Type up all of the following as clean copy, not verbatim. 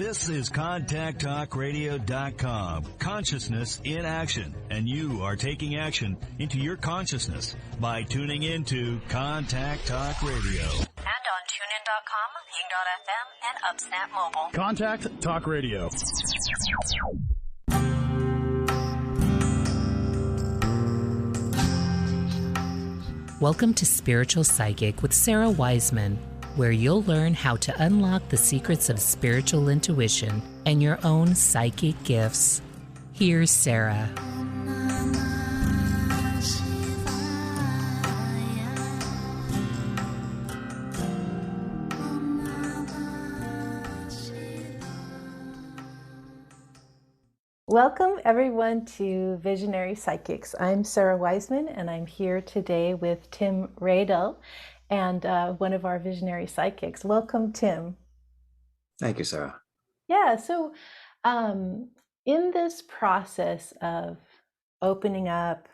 This is ContactTalkRadio.com. Consciousness in action. And you are taking action into your consciousness by tuning into Contact Talk Radio. And on TuneIn.com, Ping.fm, and UpSnap Mobile. Contact Talk Radio. Welcome to Spiritual Psychic with Sara Wiseman, where you'll learn how to unlock the secrets of spiritual intuition and your own psychic gifts. Here's Sara. Welcome everyone to Visionary Psychics. I'm Sara Wiseman and I'm here today with Tim RADLE and one of our Visionary Psychics. Welcome, Tim. Thank you, Sara. Yeah, so in this process of opening up,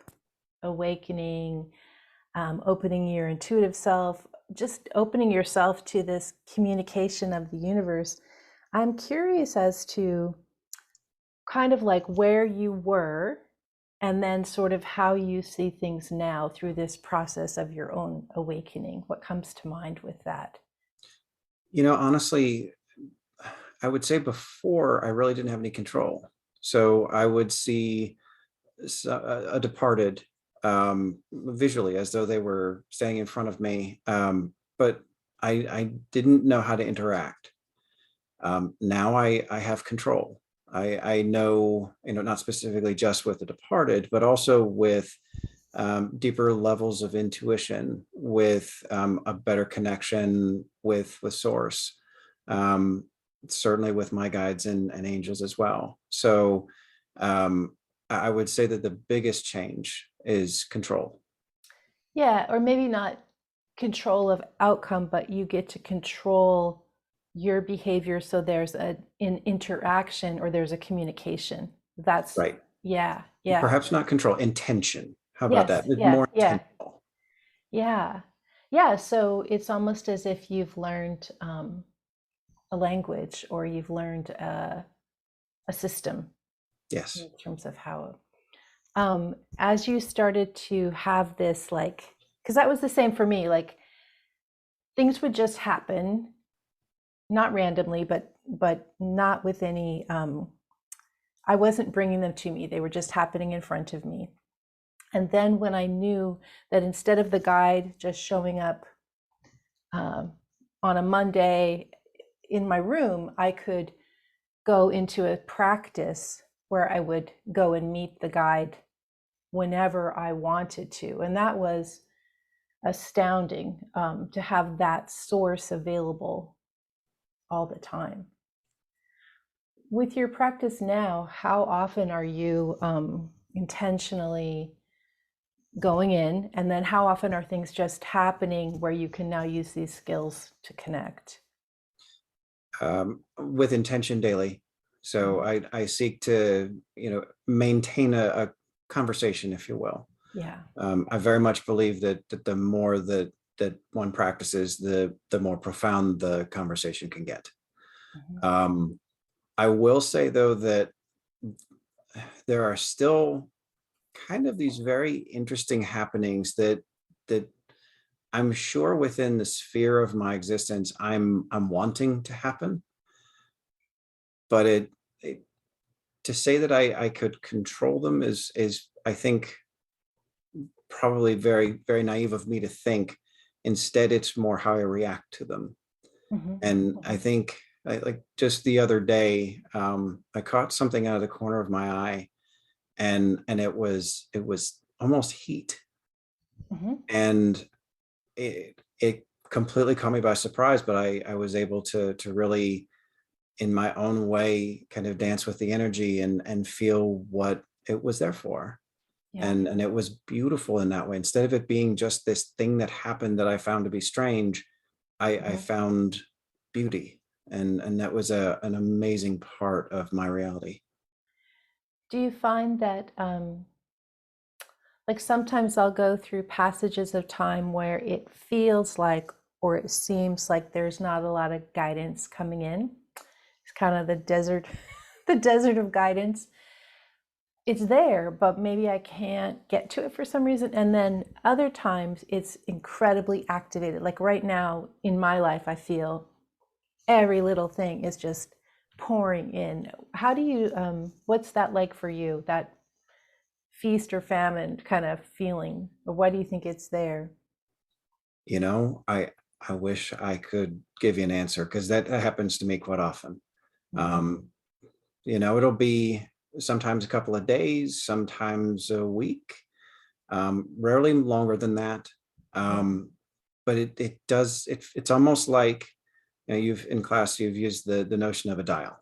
awakening, opening your intuitive self, just opening yourself to this communication of the universe, I'm curious as to kind of like where you were and then sort of how you see things now through this process of your own awakening. What comes to mind with that? You know, honestly, I would say before I really didn't have any control. So I would see a departed visually as though they were standing in front of me, but I didn't know how to interact. Now I have control. I know, not specifically just with the departed, but also with deeper levels of intuition, with a better connection with source, certainly with my guides and angels as well. So I would say that the biggest change is control. Yeah, or maybe not control of outcome, but you get to control your behavior, so there's an interaction or there's a communication. That's right. Yeah. Perhaps not control, intention. How about that? More intentional. Yeah. So it's almost as if you've learned a language or you've learned a system. Yes. In terms of how, as you started to have this, because that was the same for me, things would just happen. Not randomly, but not with any, I wasn't bringing them to me. They were just happening in front of me. And then when I knew that instead of the guide just showing up on a Monday in my room, I could go into a practice where I would go and meet the guide whenever I wanted to. And that was astounding, to have that source available all the time. With your practice now, how often are you intentionally going in, and then how often are things just happening where you can now use these skills to connect? With intention daily. So I seek to, maintain a conversation, if you will. Yeah. I very much believe that the more that one practices, the more profound the conversation can get. Mm-hmm. I will say, though, that there are still kind of these very interesting happenings that I'm sure within the sphere of my existence I'm wanting to happen. But to say that I could control them is I think probably very, very naive of me to think. Instead, it's more how I react to them. Mm-hmm. And I think, like just the other day, I caught something out of the corner of my eye, and it was almost heat. Mm-hmm. And it completely caught me by surprise, but I was able to really, in my own way, kind of dance with the energy and feel what it was there for. Yeah. And it was beautiful in that way. Instead of it being just this thing that happened that I found to be strange, I found beauty. And that was an amazing part of my reality. Do you find that, sometimes I'll go through passages of time where it feels like, or it seems like there's not a lot of guidance coming in? kind of the desert, the desert of guidance. It's there, but maybe I can't get to it for some reason. And then other times it's incredibly activated. Like right now in my life, I feel every little thing is just pouring in. How do you, what's that like for you? That feast or famine kind of feeling, or why do you think it's there? You know, I wish I could give you an answer, because that happens to me quite often. Um, you know, it'll be sometimes a couple of days, sometimes a week, rarely longer than that. But it does, it's almost like, you know, you've in class, you've used the notion of a dial,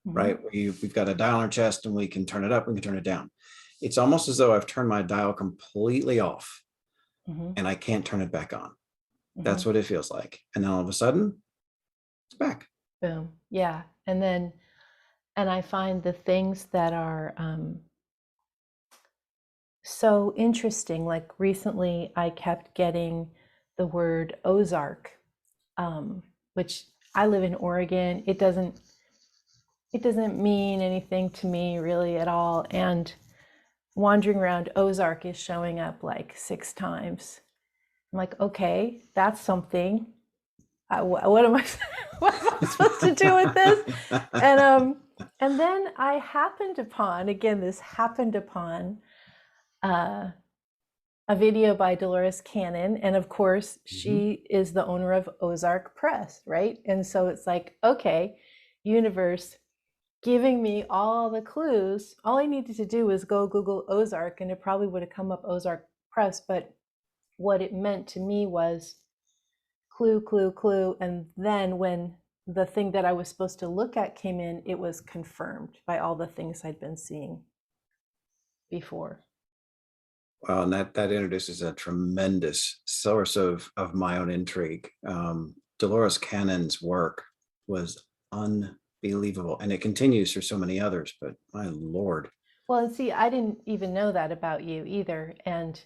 right? We've got a dial on our chest and we can turn it up, we can turn it down. It's almost as though I've turned my dial completely off and I can't turn it back on. That's what it feels like. And then all of a sudden, it's back. Boom. Yeah. And then, and I find the things that are so interesting, like recently I kept getting the word Ozark, which I live in Oregon. It doesn't mean anything to me really at all. And wandering around, Ozark is showing up like 6 times. I'm like, okay, that's something. What am I what am I supposed to do with this? And then I happened upon, again, this happened upon a video by Dolores Cannon. And of course, she is the owner of Ozark Press, right? And so it's like, okay, universe giving me all the clues. All I needed to do was go Google Ozark and it probably would have come up Ozark Press. But what it meant to me was clue, clue, clue. And then when the thing that I was supposed to look at came in, it was confirmed by all the things I'd been seeing before. Well, and that introduces a tremendous source of my own intrigue. Dolores Cannon's work was unbelievable, and it continues for so many others, but my Lord. Well, and see, I didn't even know that about you either. And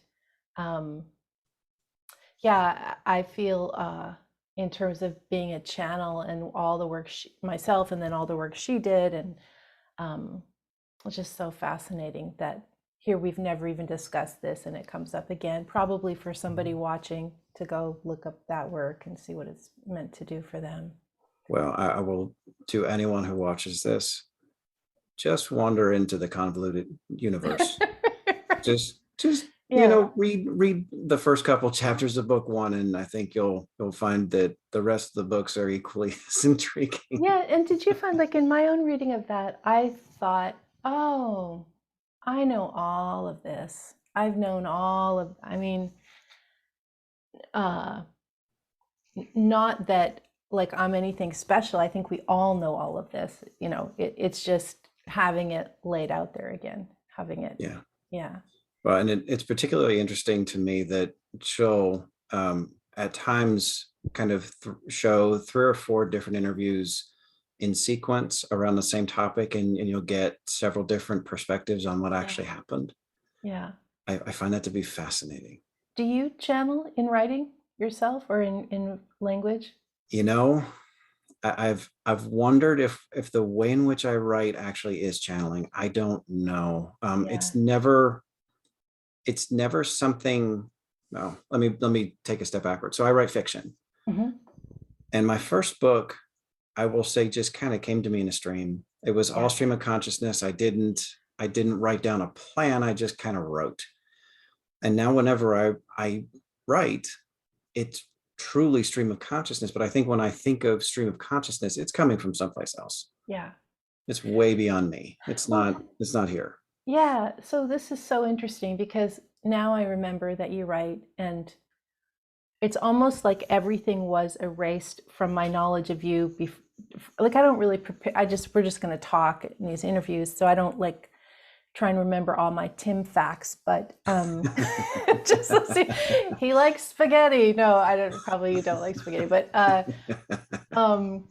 yeah, I feel in terms of being a channel and all the work myself, and then all the work she did, and it's just so fascinating that here we've never even discussed this, and it comes up again, probably for somebody watching to go look up that work and see what it's meant to do for them. Well, I will, to anyone who watches this, just wander into the convoluted universe. just Yeah. you know, read the first couple chapters of book 1, and I think you'll find that the rest of the books are equally as intriguing. Yeah, and did you find, like, in my own reading of that, I thought, oh, I know all of this. I've known all of, I mean, not that like I'm anything special. I think we all know all of this. You know, it's just having it laid out there again, having it. Yeah. Yeah. Well, and it's particularly interesting to me that she'll at times kind of show 3 or 4 different interviews in sequence around the same topic, and you'll get several different perspectives on what actually happened. Yeah. I find that to be fascinating. Do you channel in writing yourself or in language? You know, I've wondered if the way in which I write actually is channeling. I don't know. It's never something. No, let me take a step backward. So I write fiction, and my first book, I will say, just kind of came to me in a stream. It was all stream of consciousness. I didn't write down a plan. I just kind of wrote. And now whenever I write, it's truly stream of consciousness. But I think when I think of stream of consciousness, it's coming from someplace else. Yeah. It's way beyond me. It's not here. Yeah. So this is so interesting because now I remember that you write, and it's almost like everything was erased from my knowledge of you. Like I don't really prepare. We're just going to talk in these interviews. So I don't like try and remember all my Tim facts, but just see, he likes spaghetti. No, I don't. Probably you don't like spaghetti, but and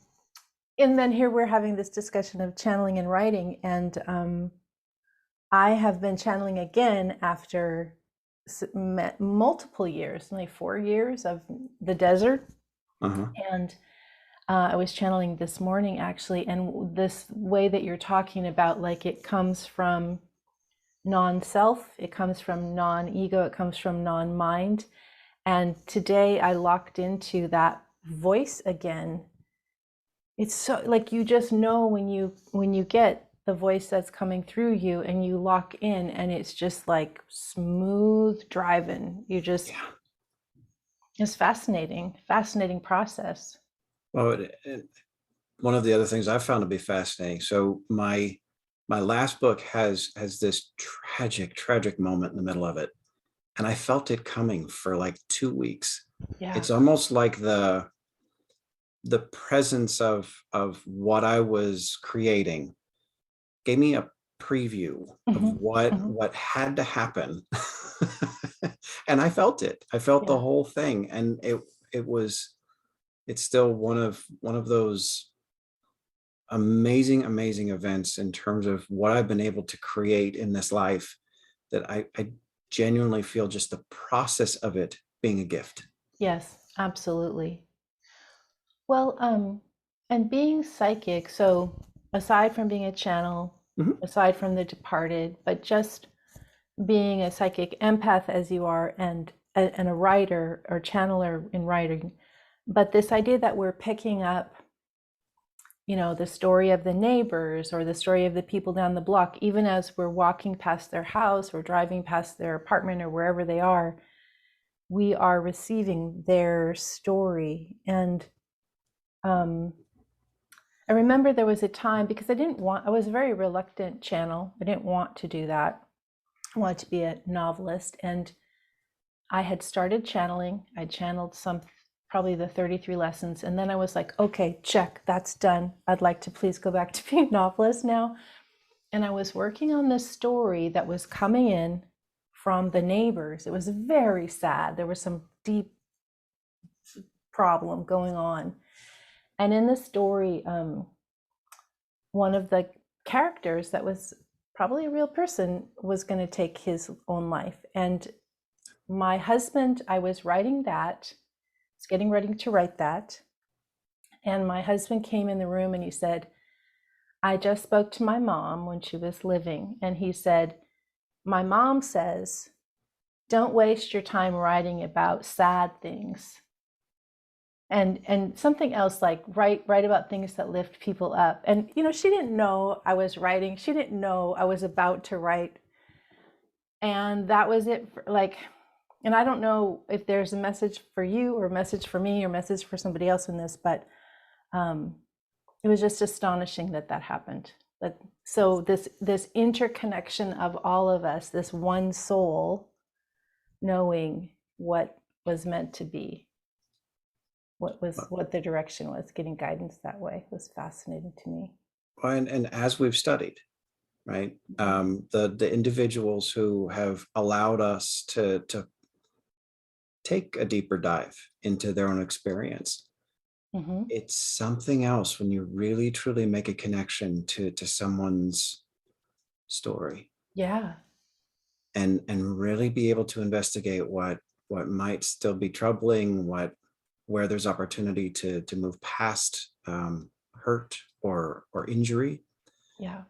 then here we're having this discussion of channeling and writing, and I have been channeling again after multiple years, like 4 years of the desert, and I was channeling this morning actually, and this way that you're talking about, like it comes from non-self, it comes from non-ego, it comes from non-mind. And today I locked into that voice again. It's so like you just know when you get the voice that's coming through you and you lock in, and it's just like smooth driving. You just Yeah. It's fascinating process. Well, one of the other things I found to be fascinating. So my last book has this tragic moment in the middle of it, and I felt it coming for like 2 weeks. Yeah. It's almost like the presence of what I was creating gave me a preview of what had to happen. And I felt it. I felt the Yeah. whole thing, and it's still one of those amazing events in terms of what I've been able to create in this life, that I genuinely feel just the process of it being a gift. Yes, absolutely. Well, and being psychic, so aside from being a channel, Mhm. aside from the departed, but just being a psychic empath as you are, and a writer or channeler in writing, but this idea that we're picking up, the story of the neighbors or the story of the people down the block, even as we're walking past their house or driving past their apartment or wherever they are, we are receiving their story. And I remember there was a time, because I was a very reluctant channel. I didn't want to do that. I wanted to be a novelist. And I had started channeling. I channeled probably the 33 lessons. And then I was like, okay, check, that's done. I'd like to please go back to being a novelist now. And I was working on this story that was coming in from the neighbors. It was very sad. There was some deep problem going on. And in the story, one of the characters that was probably a real person was going to take his own life. And my husband, I was writing that, was getting ready to write that. And my husband came in the room and he said, I just spoke to my mom when she was living. And he said, my mom says, don't waste your time writing about sad things. And something else, like write about things that lift people up. And she didn't know I was writing. She didn't know I was about to write. And that was it. And I don't know if there's a message for you or a message for me or a message for somebody else in this, but it was just astonishing that happened. But so this interconnection of all of us, this one soul, knowing what was meant to be, what the direction was, getting guidance that way, was fascinating to me. And as we've studied, right, the individuals who have allowed us to take a deeper dive into their own experience, it's something else when you really truly make a connection to someone's story. Yeah. And really be able to investigate what might still be troubling, where there's opportunity to move past hurt or injury. Yeah.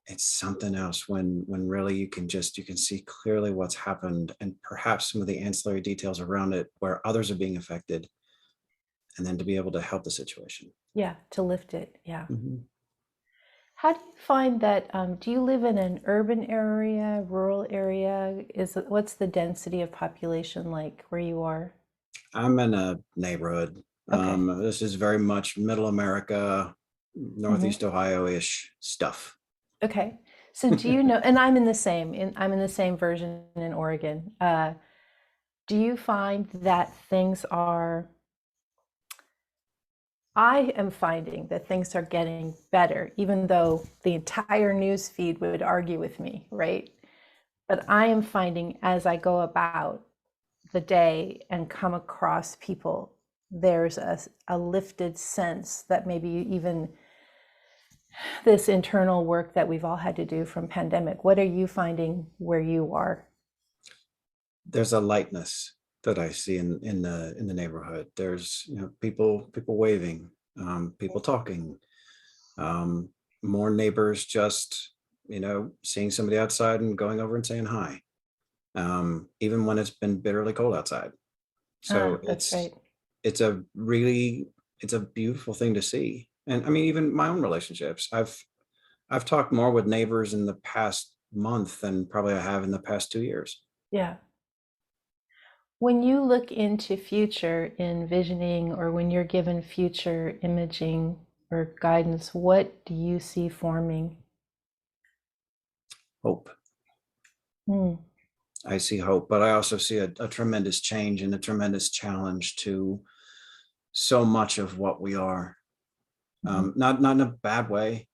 It's something else when really you can see clearly what's happened, and perhaps some of the ancillary details around it where others are being affected, and then to be able to help the situation. Yeah, to lift it. Yeah. Mm-hmm. How do you find that? Do you live in an urban area, rural area? What's the density of population like where you are? I'm in a neighborhood. Okay. This is very much middle America, Northeast Ohio-ish stuff. Okay. So do you know, and I'm in the same version in Oregon. Do you find that I am finding that things are getting better, even though the entire news feed would argue with me, right? But I am finding, as I go about the day and come across people, there's a lifted sense that maybe even this internal work that we've all had to do from pandemic. What are you finding where you are? There's a lightness that I see in the neighborhood. There's people waving, people talking, more neighbors just, seeing somebody outside and going over and saying hi, even when it's been bitterly cold outside. So That's right. it's a beautiful thing to see. And I mean, even my own relationships, I've talked more with neighbors in the past month than probably I have in the past 2 years. Yeah. When you look into future envisioning, or when you're given future imaging or guidance, what do you see forming? Hope. Mm. I see hope, but I also see a tremendous change and a tremendous challenge to so much of what we are. Not in a bad way,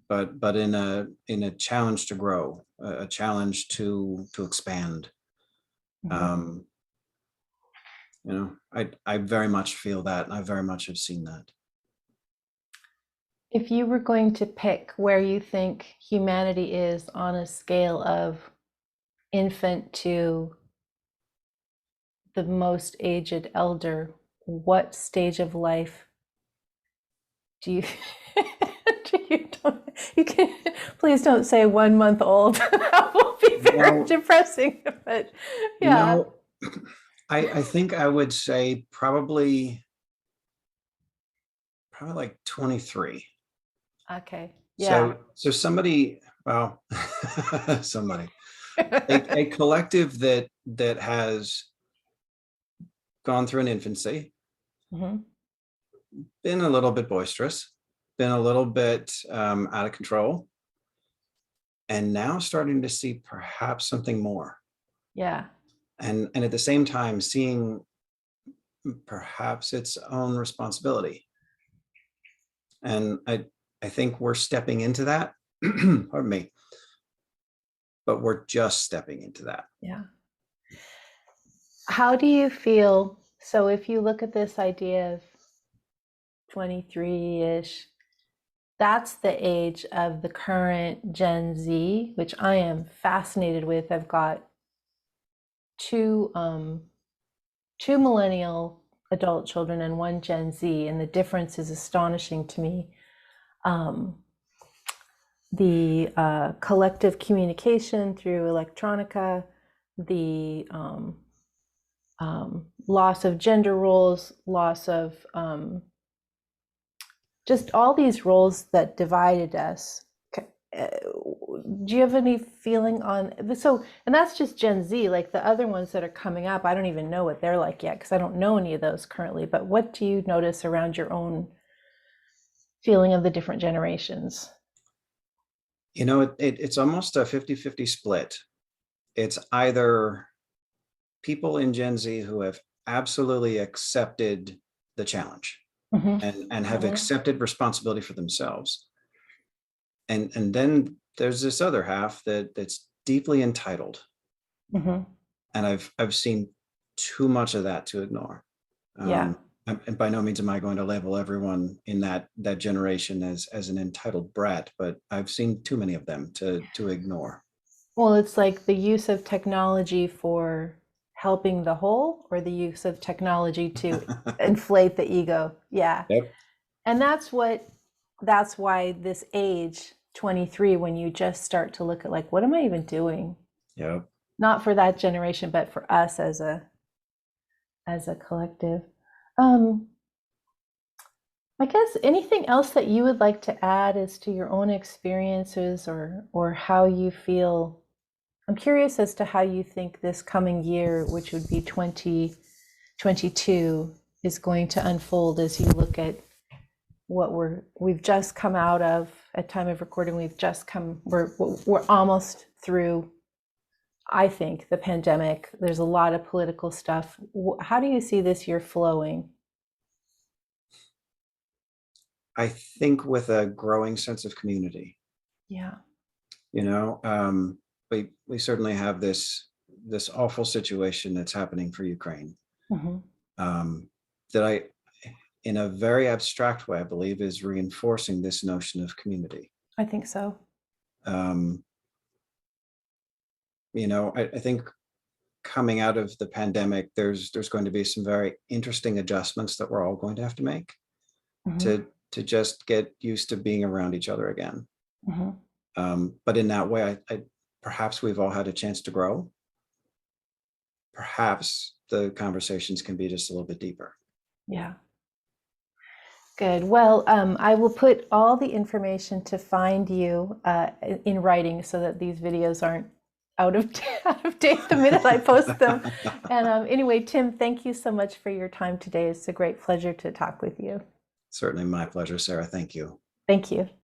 but in a challenge to grow, a challenge to expand. I very much feel that, and I very much have seen that. If you were going to pick where you think humanity is on a scale of infant to the most aged elder, what stage of life do you you can please don't say 1 month old. That will be very depressing. But yeah. I think I would say probably like 23. Okay. Yeah. So somebody, well, somebody, a collective that has gone through an infancy, been a little bit boisterous, been a little bit out of control, and now starting to see perhaps something more. Yeah. And at the same time seeing perhaps its own responsibility. And I think we're stepping into that. Pardon me. But we're just stepping into that. Yeah. How do you feel? So if you look at this idea of 23-ish, that's the age of the current Gen Z, which I am fascinated with. I've got two millennial adult children and one Gen Z, and the difference is astonishing to me. The collective communication through electronica, the loss of gender roles, loss of just all these roles that divided us. Do you have any feeling on so? And that's just Gen Z. Like the other ones that are coming up, I don't even know what they're like yet because I don't know any of those currently. But what do you notice around your own feeling of the different generations? It's almost a 50-50 split. It's either people in Gen Z who have absolutely accepted the challenge and have accepted responsibility for themselves. And then there's this other half that's deeply entitled. And I've seen too much of that to ignore. And by no means am I going to label everyone in that generation as an entitled brat, but I've seen too many of them to ignore. Well, it's like the use of technology for helping the whole, or the use of technology to inflate the ego. Yeah. Yep. And that's why this age 23, when you just start to look at like, what am I even doing? Yep. Not for that generation, but for us as a collective. I guess anything else that you would like to add as to your own experiences or how you feel. I'm curious as to how you think this coming year, which would be 2022, is going to unfold as you look at what we've just come out of. At time of recording, we're almost through, I think, the pandemic. There's a lot of political stuff. How do you see this year flowing? I think with a growing sense of community. Yeah. We certainly have this awful situation that's happening for Ukraine. That in a very abstract way, I believe is reinforcing this notion of community. I think so. I think coming out of the pandemic, there's going to be some very interesting adjustments that we're all going to have to make. Mhm. to just get used to being around each other again. Mhm. But in that way, I perhaps we've all had a chance to grow. Perhaps the conversations can be just a little bit deeper. Yeah. Good. Well, I will put all the information to find you in writing so that these videos aren't out of out of date the minute I post them. And anyway, Tim, thank you so much for your time today. It's a great pleasure to talk with you. Certainly my pleasure, Sarah. Thank you. Thank you.